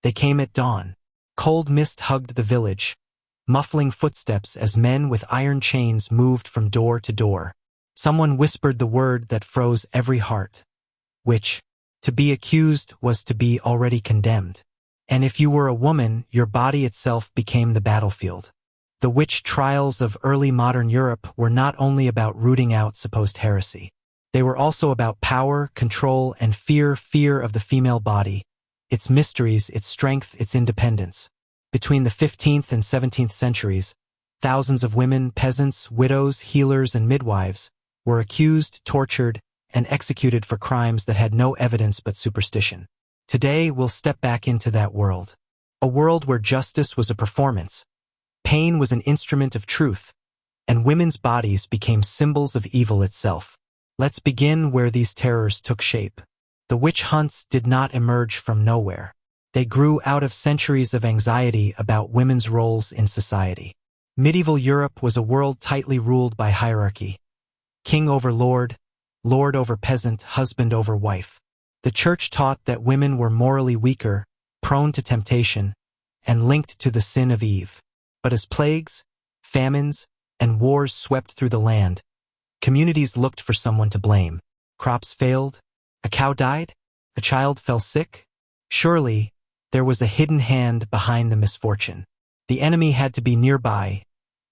They came at dawn. Cold mist hugged the village, muffling footsteps as men with iron chains moved from door to door. Someone whispered the word that froze every heart. Witch. To be accused was to be already condemned. And if you were a woman, your body itself became the battlefield. The witch trials of early modern Europe were not only about rooting out supposed heresy. They were also about power, control, and fear of the female body, its mysteries, its strength, its independence. Between the 15th and 17th centuries, thousands of women, peasants, widows, healers, and midwives were accused, tortured, and executed for crimes that had no evidence but superstition. Today, we'll step back into that world. A world where justice was a performance, pain was an instrument of truth, and women's bodies became symbols of evil itself. Let's begin where these terrors took shape. The witch hunts did not emerge from nowhere. They grew out of centuries of anxiety about women's roles in society. Medieval Europe was a world tightly ruled by hierarchy. King over lord, lord over peasant, husband over wife. The church taught that women were morally weaker, prone to temptation, and linked to the sin of Eve. But as plagues, famines, and wars swept through the land, communities looked for someone to blame. Crops failed, a cow died, a child fell sick. Surely, there was a hidden hand behind the misfortune. The enemy had to be nearby,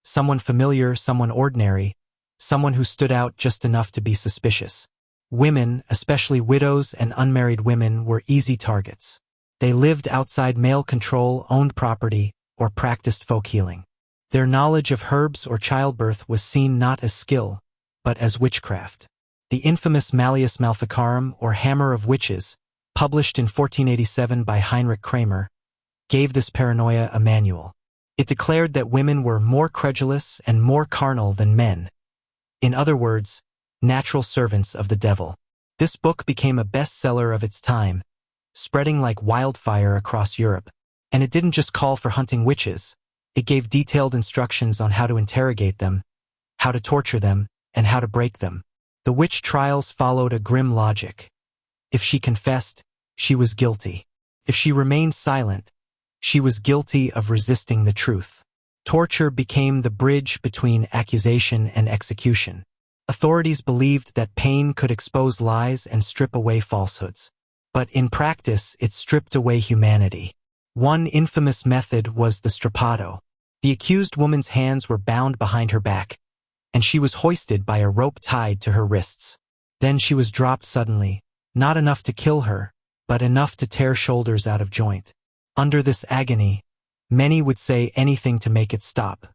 someone familiar, someone ordinary, someone who stood out just enough to be suspicious. Women, especially widows and unmarried women, were easy targets. They lived outside male control, owned property, or practiced folk healing. Their knowledge of herbs or childbirth was seen not as skill, but as witchcraft. The infamous Malleus Maleficarum, or Hammer of Witches, published in 1487 by Heinrich Kramer, gave this paranoia a manual. It declared that women were more credulous and more carnal than men. In other words, natural servants of the devil. This book became a bestseller of its time, spreading like wildfire across Europe. And it didn't just call for hunting witches. It gave detailed instructions on how to interrogate them, how to torture them, and how to break them. The witch trials followed a grim logic. If she confessed, she was guilty. If she remained silent, she was guilty of resisting the truth. Torture became the bridge between accusation and execution. Authorities believed that pain could expose lies and strip away falsehoods. But in practice, it stripped away humanity. One infamous method was the strappado. The accused woman's hands were bound behind her back, and she was hoisted by a rope tied to her wrists. Then she was dropped suddenly, not enough to kill her, but enough to tear shoulders out of joint. Under this agony, many would say anything to make it stop.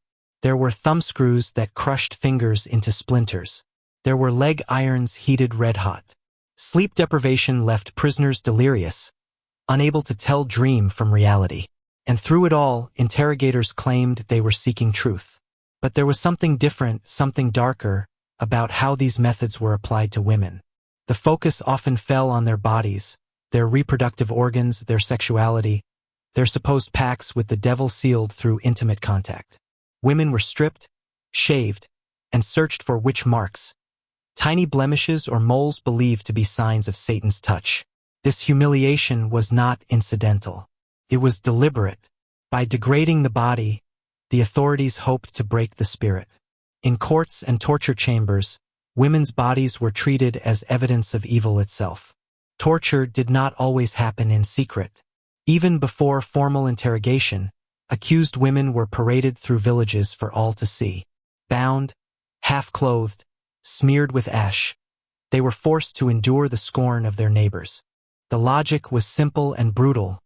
There were thumbscrews that crushed fingers into splinters. There were leg irons heated red-hot. Sleep deprivation left prisoners delirious, unable to tell dream from reality. And through it all, interrogators claimed they were seeking truth. But there was something different, something darker, about how these methods were applied to women. The focus often fell on their bodies, their reproductive organs, their sexuality, their supposed pacts with the devil sealed through intimate contact. Women were stripped, shaved, and searched for witch marks, tiny blemishes or moles believed to be signs of Satan's touch. This humiliation was not incidental. It was deliberate. By degrading the body, the authorities hoped to break the spirit. In courts and torture chambers, women's bodies were treated as evidence of evil itself. Torture did not always happen in secret. Even before formal interrogation, accused women were paraded through villages for all to see. Bound, half-clothed, smeared with ash, they were forced to endure the scorn of their neighbors. The logic was simple and brutal.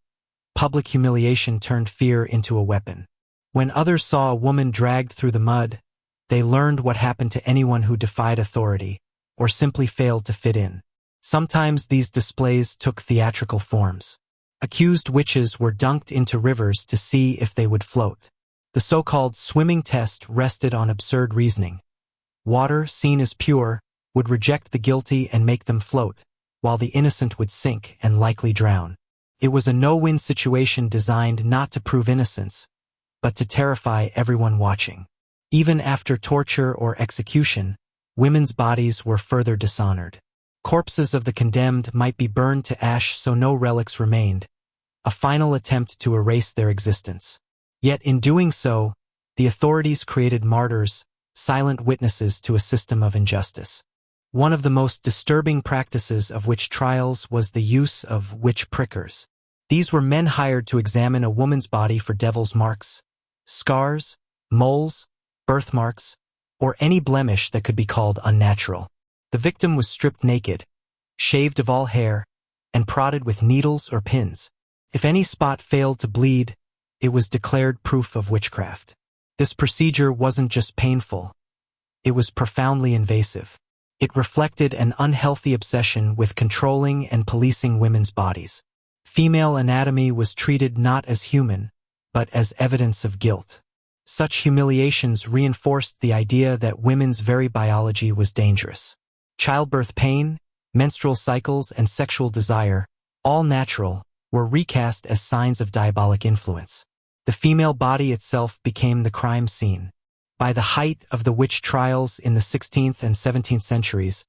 Public humiliation turned fear into a weapon. When others saw a woman dragged through the mud, they learned what happened to anyone who defied authority or simply failed to fit in. Sometimes these displays took theatrical forms. Accused witches were dunked into rivers to see if they would float. The so-called swimming test rested on absurd reasoning. Water, seen as pure, would reject the guilty and make them float, while the innocent would sink and likely drown. It was a no-win situation designed not to prove innocence, but to terrify everyone watching. Even after torture or execution, women's bodies were further dishonored. Corpses of the condemned might be burned to ash so no relics remained, a final attempt to erase their existence. Yet in doing so, the authorities created martyrs, silent witnesses to a system of injustice. One of the most disturbing practices of witch trials was the use of witch prickers. These were men hired to examine a woman's body for devil's marks, scars, moles, birthmarks, or any blemish that could be called unnatural. The victim was stripped naked, shaved of all hair, and prodded with needles or pins. If any spot failed to bleed, it was declared proof of witchcraft. This procedure wasn't just painful, it was profoundly invasive. It reflected an unhealthy obsession with controlling and policing women's bodies. Female anatomy was treated not as human, but as evidence of guilt. Such humiliations reinforced the idea that women's very biology was dangerous. Childbirth pain, menstrual cycles, and sexual desire, all natural, were recast as signs of diabolic influence. The female body itself became the crime scene. By the height of the witch trials in the 16th and 17th centuries,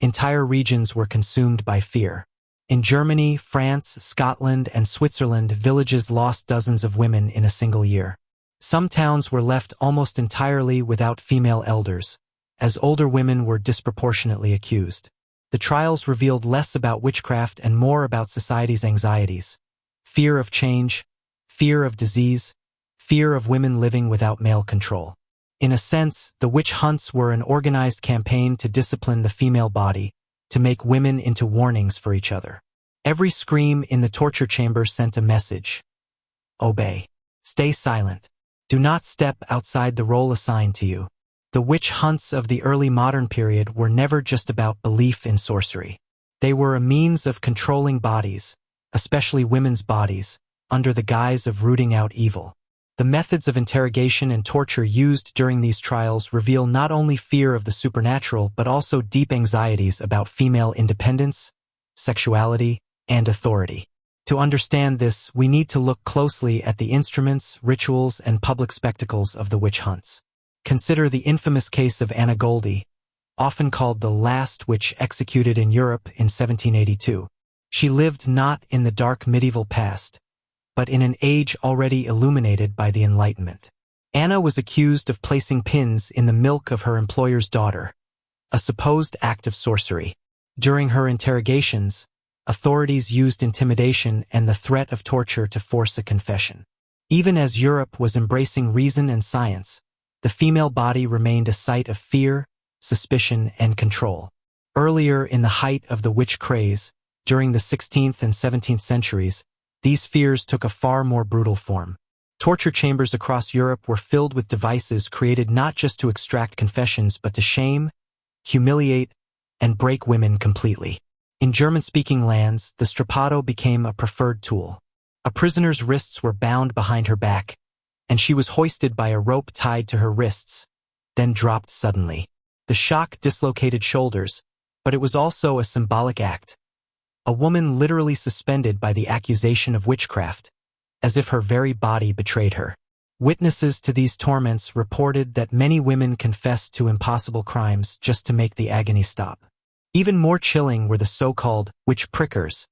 entire regions were consumed by fear. In Germany, France, Scotland, and Switzerland, villages lost dozens of women in a single year. Some towns were left almost entirely without female elders, as older women were disproportionately accused. The trials revealed less about witchcraft and more about society's anxieties: fear of change, fear of disease, fear of women living without male control. In a sense, the witch hunts were an organized campaign to discipline the female body, to make women into warnings for each other. Every scream in the torture chamber sent a message: obey. Stay silent. Do not step outside the role assigned to you. The witch hunts of the early modern period were never just about belief in sorcery. They were a means of controlling bodies, especially women's bodies, under the guise of rooting out evil. The methods of interrogation and torture used during these trials reveal not only fear of the supernatural but also deep anxieties about female independence, sexuality, and authority. To understand this, we need to look closely at the instruments, rituals, and public spectacles of the witch hunts. Consider the infamous case of Anna Goldie, often called the last witch executed in Europe in 1782. She lived not in the dark medieval past, but in an age already illuminated by the Enlightenment. Anna was accused of placing pins in the milk of her employer's daughter, a supposed act of sorcery. During her interrogations, authorities used intimidation and the threat of torture to force a confession. Even as Europe was embracing reason and science, the female body remained a site of fear, suspicion, and control. Earlier in the height of the witch craze, during the 16th and 17th centuries, these fears took a far more brutal form. Torture chambers across Europe were filled with devices created not just to extract confessions but to shame, humiliate, and break women completely. In German-speaking lands, the strappado became a preferred tool. A prisoner's wrists were bound behind her back, and she was hoisted by a rope tied to her wrists, then dropped suddenly. The shock dislocated shoulders, but it was also a symbolic act. A woman literally suspended by the accusation of witchcraft, as if her very body betrayed her. Witnesses to these torments reported that many women confessed to impossible crimes just to make the agony stop. Even more chilling were the so-called witch prickers,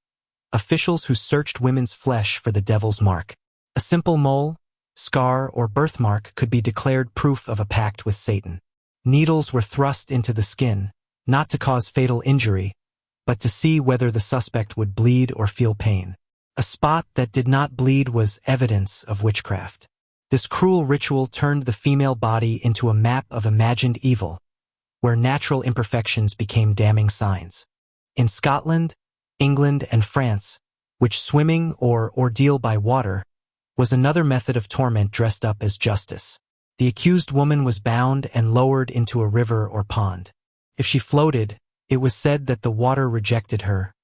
officials who searched women's flesh for the devil's mark. A simple mole, scar, or birthmark could be declared proof of a pact with Satan. Needles were thrust into the skin, not to cause fatal injury, but to see whether the suspect would bleed or feel pain. A spot that did not bleed was evidence of witchcraft. This cruel ritual turned the female body into a map of imagined evil, where natural imperfections became damning signs. In Scotland, England, and France, witch swimming, or ordeal by water, was another method of torment dressed up as justice. The accused woman was bound and lowered into a river or pond. If she floated, it was said that the water rejected her,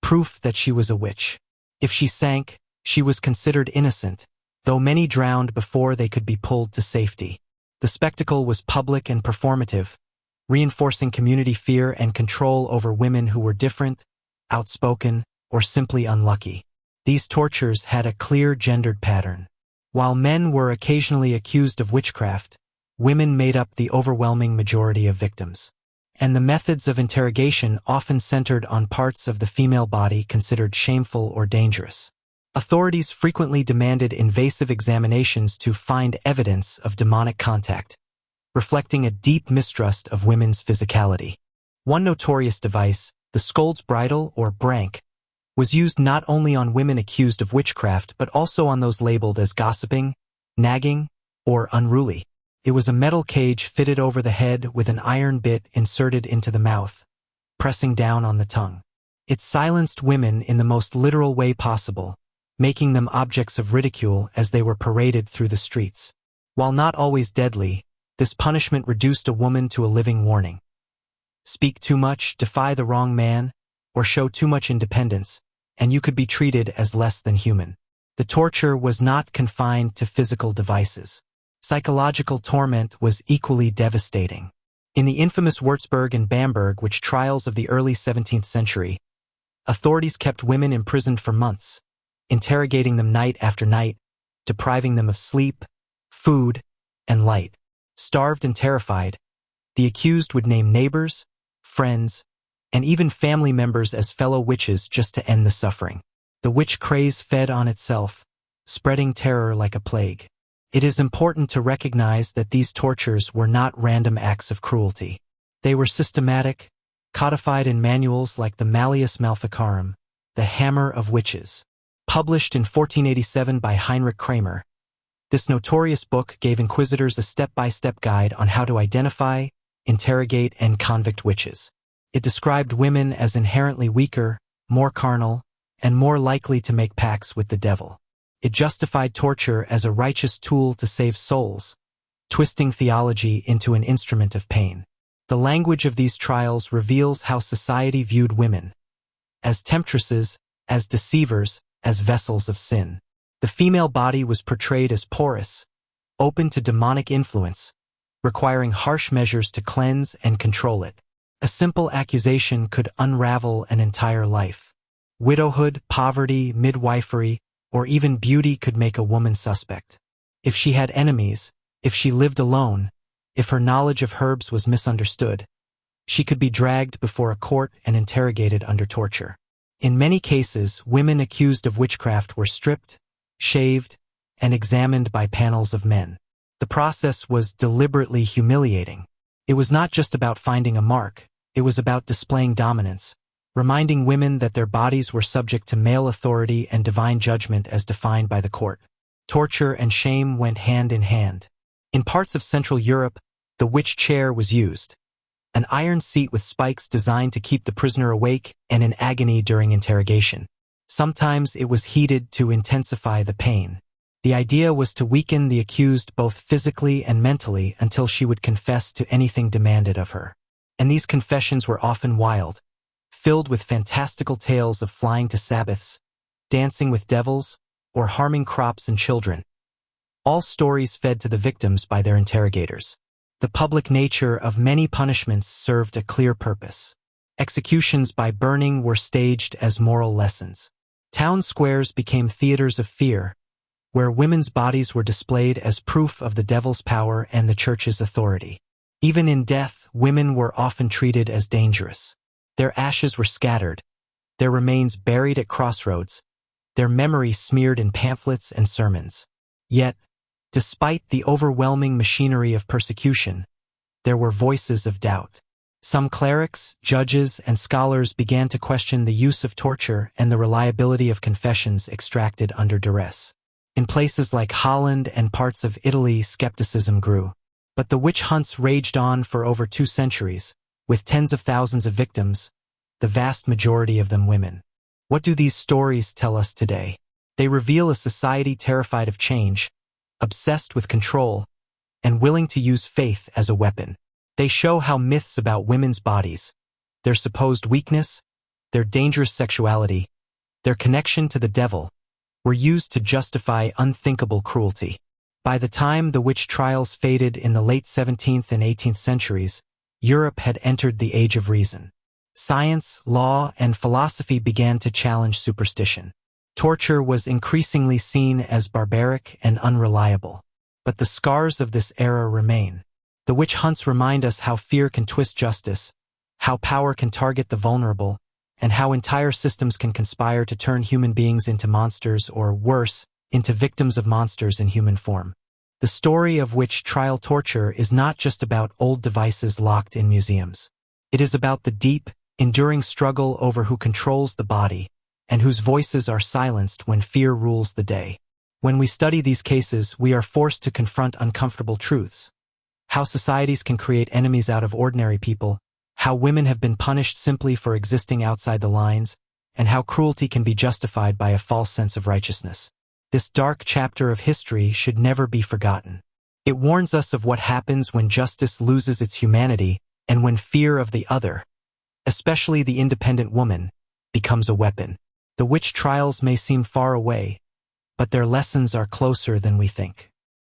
proof that she was a witch. If she sank, she was considered innocent, though many drowned before they could be pulled to safety. The spectacle was public and performative, reinforcing community fear and control over women who were different, outspoken, or simply unlucky. These tortures had a clear gendered pattern. While men were occasionally accused of witchcraft, women made up the overwhelming majority of victims. And the methods of interrogation often centered on parts of the female body considered shameful or dangerous. Authorities frequently demanded invasive examinations to find evidence of demonic contact, reflecting a deep mistrust of women's physicality. One notorious device, the scold's bridle or brank, was used not only on women accused of witchcraft but also on those labeled as gossiping, nagging, or unruly. It was a metal cage fitted over the head with an iron bit inserted into the mouth, pressing down on the tongue. It silenced women in the most literal way possible, making them objects of ridicule as they were paraded through the streets. While not always deadly, this punishment reduced a woman to a living warning. Speak too much, defy the wrong man, or show too much independence, and you could be treated as less than human. The torture was not confined to physical devices. Psychological torment was equally devastating. In the infamous Würzburg and Bamberg witch trials of the early 17th century, authorities kept women imprisoned for months, interrogating them night after night, depriving them of sleep, food, and light. Starved and terrified, the accused would name neighbors, friends, and even family members as fellow witches just to end the suffering. The witch craze fed on itself, spreading terror like a plague. It is important to recognize that these tortures were not random acts of cruelty. They were systematic, codified in manuals like the Malleus Maleficarum, the Hammer of Witches. Published in 1487 by Heinrich Kramer, this notorious book gave inquisitors a step-by-step guide on how to identify, interrogate, and convict witches. It described women as inherently weaker, more carnal, and more likely to make pacts with the devil. It justified torture as a righteous tool to save souls, twisting theology into an instrument of pain. The language of these trials reveals how society viewed women: as temptresses, as deceivers, as vessels of sin. The female body was portrayed as porous, open to demonic influence, requiring harsh measures to cleanse and control it. A simple accusation could unravel an entire life. Widowhood, poverty, midwifery, or even beauty could make a woman suspect. If she had enemies, if she lived alone, if her knowledge of herbs was misunderstood, she could be dragged before a court and interrogated under torture. In many cases, women accused of witchcraft were stripped, shaved, and examined by panels of men. The process was deliberately humiliating. It was not just about finding a mark, it was about displaying dominance, reminding women that their bodies were subject to male authority and divine judgment as defined by the court. Torture and shame went hand in hand. In parts of Central Europe, the witch chair was used, an iron seat with spikes designed to keep the prisoner awake and in agony during interrogation. Sometimes it was heated to intensify the pain. The idea was to weaken the accused both physically and mentally until she would confess to anything demanded of her. And these confessions were often wild, filled with fantastical tales of flying to Sabbaths, dancing with devils, or harming crops and children. All stories fed to the victims by their interrogators. The public nature of many punishments served a clear purpose. Executions by burning were staged as moral lessons. Town squares became theaters of fear, where women's bodies were displayed as proof of the devil's power and the church's authority. Even in death, women were often treated as dangerous. Their ashes were scattered, their remains buried at crossroads, their memories smeared in pamphlets and sermons. Yet, despite the overwhelming machinery of persecution, there were voices of doubt. Some clerics, judges, and scholars began to question the use of torture and the reliability of confessions extracted under duress. In places like Holland and parts of Italy, skepticism grew. But the witch hunts raged on for over 2 centuries, with tens of thousands of victims, the vast majority of them women. What do these stories tell us today? They reveal a society terrified of change, obsessed with control, and willing to use faith as a weapon. They show how myths about women's bodies, their supposed weakness, their dangerous sexuality, their connection to the devil, were used to justify unthinkable cruelty. By the time the witch trials faded in the late 17th and 18th centuries, Europe had entered the Age of Reason. Science, law, and philosophy began to challenge superstition. Torture was increasingly seen as barbaric and unreliable. But the scars of this era remain. The witch hunts remind us how fear can twist justice, how power can target the vulnerable, and how entire systems can conspire to turn human beings into monsters or, worse, into victims of monsters in human form. The story of witch trial torture is not just about old devices locked in museums. It is about the deep, enduring struggle over who controls the body and whose voices are silenced when fear rules the day. When we study these cases, we are forced to confront uncomfortable truths. How societies can create enemies out of ordinary people, how women have been punished simply for existing outside the lines, and how cruelty can be justified by a false sense of righteousness. This dark chapter of history should never be forgotten. It warns us of what happens when justice loses its humanity and when fear of the other, especially the independent woman, becomes a weapon. The witch trials may seem far away, but their lessons are closer than we think.